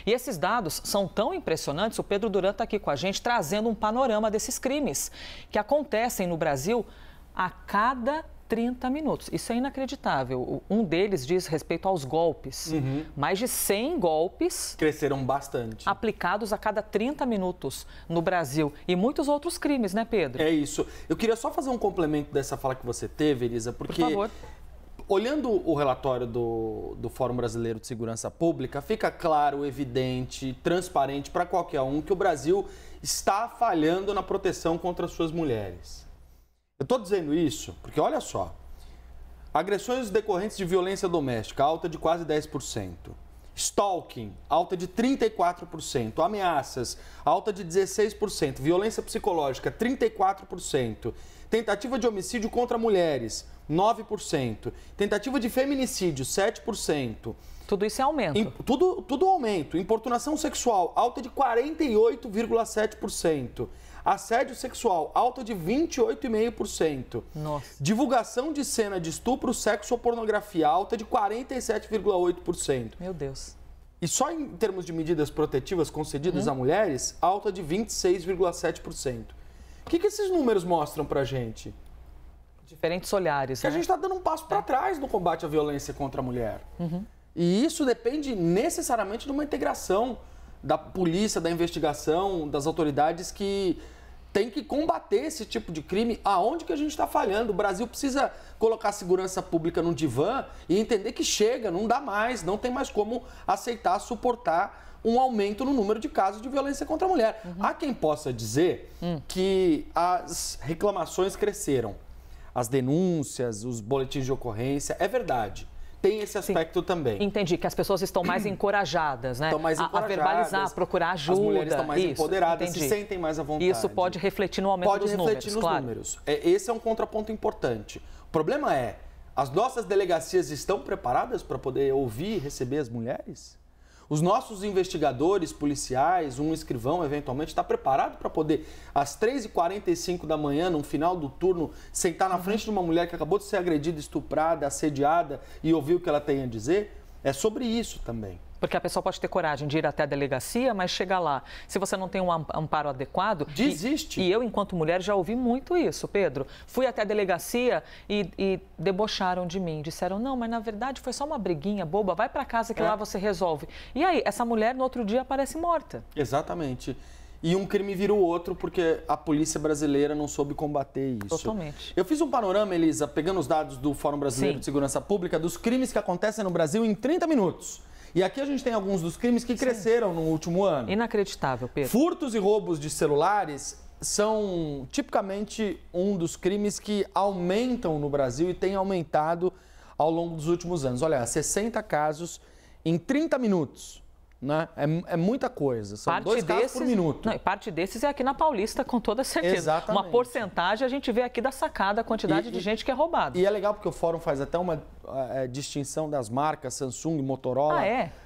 E esses dados são tão impressionantes, o Pedro Duran está aqui com a gente trazendo um panorama desses crimes que acontecem no Brasil a cada 30 minutos. Isso é inacreditável. Um deles diz respeito aos golpes. Mais de 100 golpes... Cresceram bastante. ...aplicados a cada 30 minutos no Brasil. E muitos outros crimes, né, Pedro? É isso. Eu queria só fazer um complemento dessa fala que você teve, Elisa, porque... Por favor. Olhando o relatório do Fórum Brasileiro de Segurança Pública, fica claro, evidente, transparente para qualquer um que o Brasil está falhando na proteção contra as suas mulheres. Eu estou dizendo isso porque, olha só, agressões decorrentes de violência doméstica, alta de quase 10%. Stalking, alta de 34%. Ameaças, alta de 16%. Violência psicológica, 34%. Tentativa de homicídio contra mulheres, 9%. Tentativa de feminicídio, 7%. Tudo isso é aumento. Tudo aumento. Importunação sexual, alta de 48,7%. Assédio sexual, alta de 28,5%. Nossa. Divulgação de cena de estupro, sexo ou pornografia, alta de 47,8%. Meu Deus. E só em termos de medidas protetivas concedidas a mulheres, alta de 26,7%. O que esses números mostram pra gente? Diferentes olhares, Que a gente está dando um passo para trás no combate à violência contra a mulher. E isso depende necessariamente de uma integração da polícia, da investigação, das autoridades que tem que combater esse tipo de crime. Aonde que a gente está falhando? O Brasil precisa colocar a segurança pública no divã e entender que chega, não dá mais, não tem mais como aceitar, suportar um aumento no número de casos de violência contra a mulher. Há quem possa dizer que as reclamações cresceram, as denúncias, os boletins de ocorrência, é verdade. Tem esse aspecto também. Entendi, que as pessoas estão mais encorajadas, né? Estão mais encorajadas. A verbalizar, a procurar ajuda. As mulheres estão mais empoderadas, entendi. se sentem mais à vontade. Isso pode refletir no aumento dos números, Pode refletir nos claro. números. Esse é um contraponto importante. O problema é, as nossas delegacias estão preparadas para poder ouvir e receber as mulheres? Os nossos investigadores, policiais, um escrivão, eventualmente, está preparado para poder, às 3h45 da manhã, no final do turno, sentar na frente de uma mulher que acabou de ser agredida, estuprada, assediada e ouvir o que ela tem a dizer? É sobre isso também. Porque a pessoa pode ter coragem de ir até a delegacia, mas chega lá. Se você não tem um amparo adequado... Desiste. E eu, enquanto mulher, já ouvi muito isso, Pedro. Fui até a delegacia e debocharam de mim. Disseram, não, mas na verdade foi só uma briguinha boba. Vai para casa que lá você resolve. E aí, essa mulher, no outro dia, aparece morta. Exatamente. E um crime vira o outro porque a polícia brasileira não soube combater isso. Totalmente. Eu fiz um panorama, Elisa, pegando os dados do Fórum Brasileiro de Segurança Pública, dos crimes que acontecem no Brasil em 30 minutos. E aqui a gente tem alguns dos crimes que cresceram no último ano. Inacreditável, Pedro. Furtos e roubos de celulares são tipicamente um dos crimes que aumentam no Brasil e tem aumentado ao longo dos últimos anos. Olha, 60 casos em 30 minutos. Né? É muita coisa, são 2 casos por minuto. Não, parte desses é aqui na Paulista, com toda certeza. Exatamente. Uma porcentagem a gente vê aqui da sacada, a quantidade de gente que é roubada. E é legal porque o Fórum faz até uma distinção das marcas Samsung, Motorola,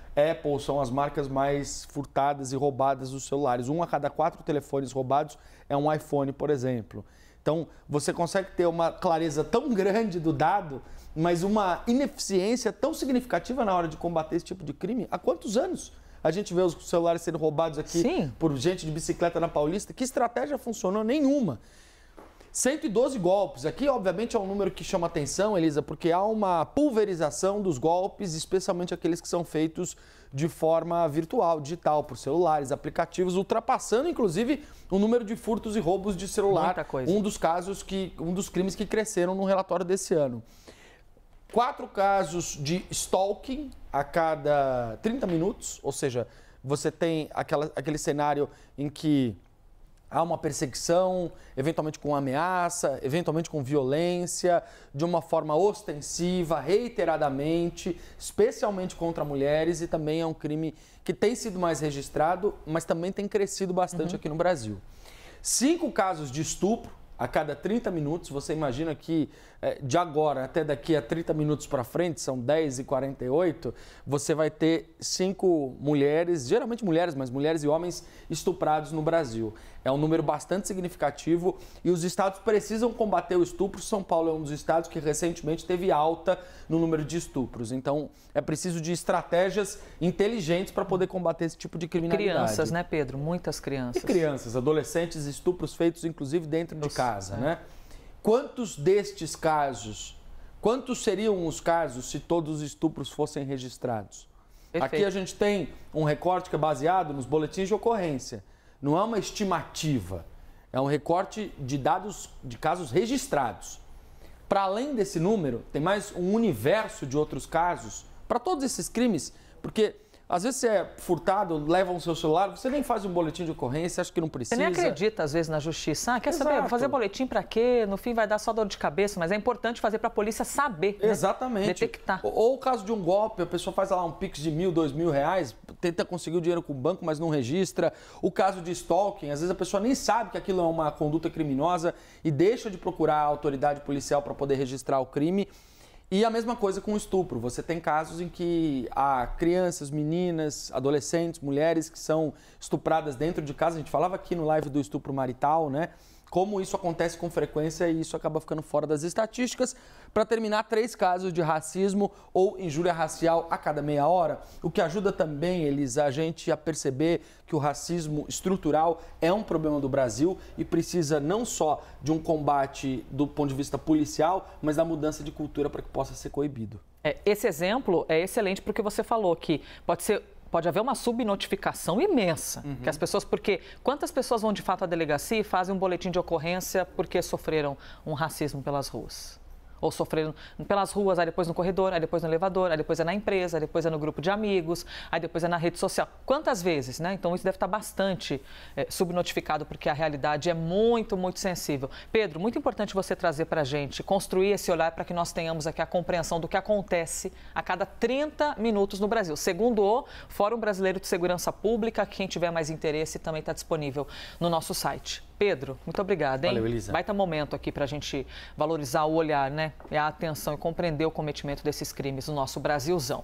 Apple, são as marcas mais furtadas e roubadas dos celulares. 1 a cada 4 telefones roubados é um iPhone, por exemplo. Então, você consegue ter uma clareza tão grande do dado, mas uma ineficiência tão significativa na hora de combater esse tipo de crime. Há quantos anos a gente vê os celulares sendo roubados aqui por gente de bicicleta na Paulista? Que estratégia funcionou? Nenhuma. 112 golpes. Aqui, obviamente, é um número que chama atenção, Elisa, porque há uma pulverização dos golpes, especialmente aqueles que são feitos de forma virtual, digital, por celulares, aplicativos, ultrapassando, inclusive, o número de furtos e roubos de celular. Muita coisa. Um dos crimes que cresceram no relatório desse ano. 4 casos de stalking a cada 30 minutos, ou seja, você tem aquele cenário em que há uma perseguição, eventualmente com ameaça, eventualmente com violência, de uma forma ostensiva, reiteradamente, especialmente contra mulheres, e também é um crime que tem sido mais registrado, mas também tem crescido bastante aqui no Brasil. 5 casos de estupro a cada 30 minutos, você imagina que de agora até daqui a 30 minutos para frente, são 10h48, você vai ter 5 mulheres, geralmente mulheres, mas mulheres e homens estuprados no Brasil. É um número bastante significativo e os estados precisam combater o estupro. São Paulo é um dos estados que recentemente teve alta no número de estupros. Então, é preciso de estratégias inteligentes para poder combater esse tipo de criminalidade. Crianças, né, Pedro? Muitas crianças. E crianças, adolescentes, estupros feitos inclusive dentro de casa, né? Quantos destes casos, quantos seriam os casos se todos os estupros fossem registrados? Perfeito. Aqui a gente tem um recorte que é baseado nos boletins de ocorrência. Não é uma estimativa, é um recorte de dados de casos registrados. Para além desse número, tem mais um universo de outros casos para todos esses crimes, porque às vezes você é furtado, levam o seu celular, você nem faz um boletim de ocorrência, acha que não precisa. Você nem acredita, às vezes, na justiça. Ah, quer saber? Vou fazer boletim para quê? No fim vai dar só dor de cabeça, mas é importante fazer para a polícia saber, né? Exatamente. Detectar. Ou o caso de um golpe, a pessoa faz lá um Pix de R$1.000, R$2.000, tenta conseguir o dinheiro com o banco, mas não registra. O caso de stalking, às vezes a pessoa nem sabe que aquilo é uma conduta criminosa e deixa de procurar a autoridade policial para poder registrar o crime. E a mesma coisa com o estupro. Você tem casos em que há crianças, meninas, adolescentes, mulheres que são estupradas dentro de casa. A gente falava aqui no live do estupro marital, né? Como isso acontece com frequência e isso acaba ficando fora das estatísticas. Para terminar, 3 casos de racismo ou injúria racial a cada meia hora, o que ajuda também, Elisa, a gente a perceber que o racismo estrutural é um problema do Brasil e precisa não só de um combate do ponto de vista policial, mas da mudança de cultura para que possa ser coibido. Esse exemplo é excelente porque você falou que pode haver uma subnotificação imensa, que as pessoas, porque quantas pessoas vão de fato à delegacia e fazem um boletim de ocorrência porque sofreram um racismo pelas ruas? Ou sofreram pelas ruas, aí depois no corredor, aí depois no elevador, aí depois é na empresa, aí depois é no grupo de amigos, aí depois é na rede social. Quantas vezes, né? Então isso deve estar bastante subnotificado, porque a realidade é muito, muito sensível. Pedro, muito importante você trazer para a gente, construir esse olhar para que nós tenhamos aqui a compreensão do que acontece a cada 30 minutos no Brasil. Segundo o Fórum Brasileiro de Segurança Pública, quem tiver mais interesse também está disponível no nosso site. Pedro, muito obrigada, hein? Valeu, Elisa. Baita momento aqui para a gente valorizar o olhar, né? E a atenção e compreender o cometimento desses crimes no nosso Brasilzão.